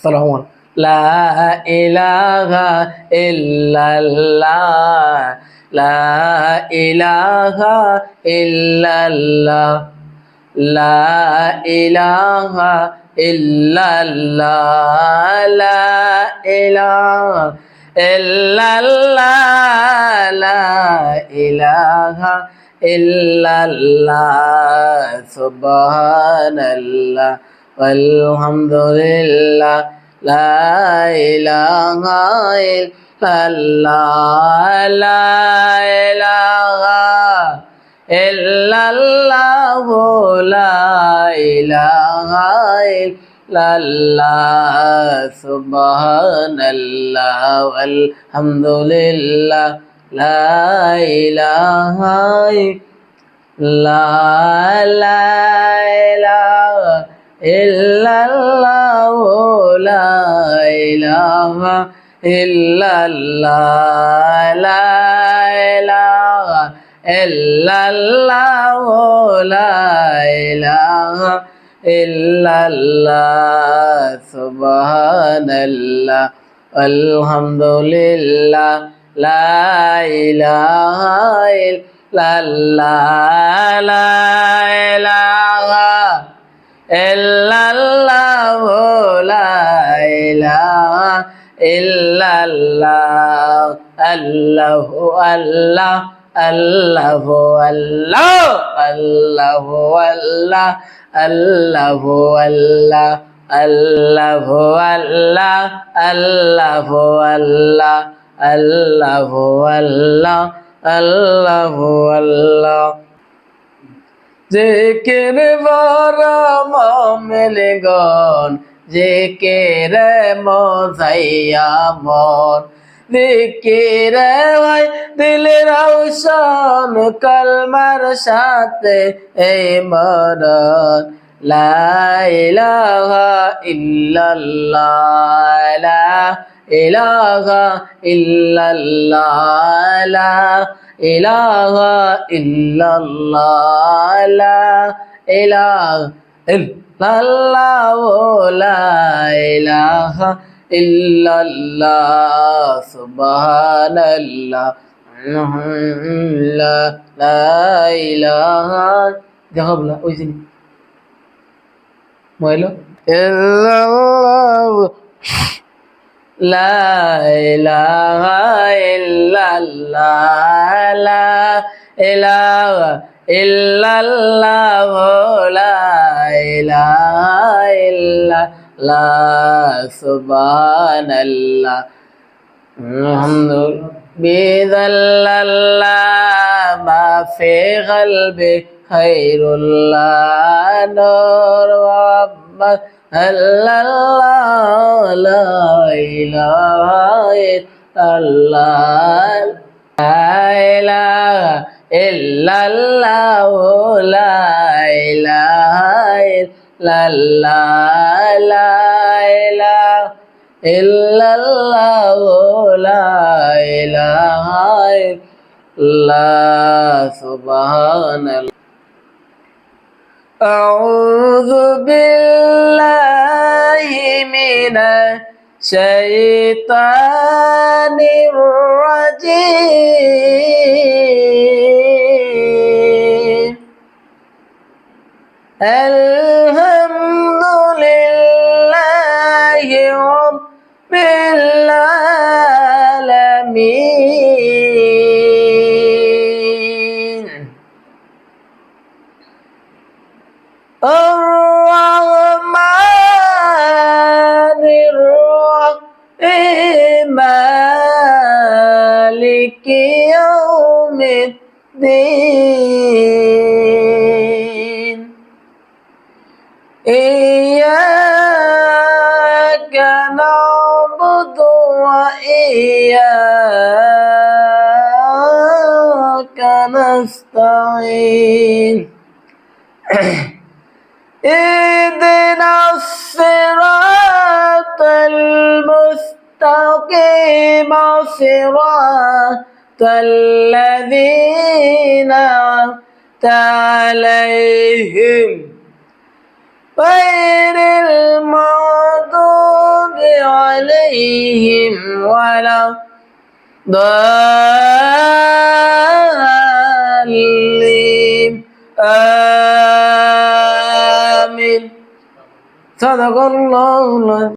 সালাম লা ইলাহা ইল্লাল্লাহ লা ইলাহা ইল্লাল্লাহ লা ইলাহা ইল্লাল্লাহ লা ইলাহা ইল্লাল্লাহ লা ইলাহা ইল্লাল্লাহ সুবহানাল্লাহ আলহামদুলিল্লাহ লা ইলাহা ইল্লাল্লাহ লা ইলাহা ইল্লাল্লাহ লা ইলাহা ইল্লাল্লাহ সুবহানাল্লাহ আলহামদুলিল্লাহ লা ইলাহা ইল্লাল্লাহ লা ইলাহা ইল্লাল্লাহ লা ইলাহা ইল্লাল্লাহ লা ইলাহা ইল্লাল্লাহ লা ইলাহা ইল্লাল্লাহ সুবহানাল্লাহ আলহামদুলিল্লাহ লা ইলাহা ইল্লাল্লাহ লা ইলাহা ইল্লাল্লাহ লা ইলাহা ইল্লাল্লাহ আল্লাহু আল্লাহ আল্লাহু আল্লাহ আল্লাহু আল্লাহ আল্লাহু আল্লাহ আল্লাহু আল্লাহ আল্লাহু আল্লাহ আল্লাহু আল্লাহ আল্লাহু আল্লাহ জিকির বড় মুমিনগণ জিকির মজাইয়া মন জিকির হয় দিলের রৌশন কলমার সাথে এই মরণ লা ইলাহা ইল্লাল্লাহ লা ইলাহা ইল্লাল্লাহ লা ইলাহা ইল্লাল্লাহ লা ইলাহা ইল্লাল্লাহ লা ইলাহা ইল্লাল্লাহ সুবহানাল্লাহ লা ইলাহা দেখবলা ওই জিনি মইলো ইল্লাল্লাহ লা ইলাহা ইল্লাল্লাহ লা ইলাহা ইল্লাল্লাহ লা ইলাহা ইল্লাল্লাহ সুবহানাল্লাহ আলহামদুলিল্লাহ বিদাল্লাল্লাহ মা ফি কলবি খায়রুল্লাহ নূর ওয়া আল্লাহ লা ইলাহা ইল্লাল্লাহ লা ইলাহা ইল্লাল্লাহ লা ইলাহা ইল্লাল্লাহ লা ইলাহা ইল্লাল্লাহ লা ইলাহা ইল্লাল্লাহ সুবহানাল্লাহ আউযু বিল্লাহি মিনাশ শাইতানির রাজীম আলহামদুলিল্লাহি রাব্বিল আলামিন আর-রাহমানির রাহিম মালিকি ইয়াউমিদ্দিন ইয়্যাকা না'বুদু ওয়া ইয়্যাকা নাস্তাঈন اهدنا الصراط المستقيم صراط الذين أنعمت عليهم غير المغضوب عليهم ولا ضالين آمين صدق الله العظيم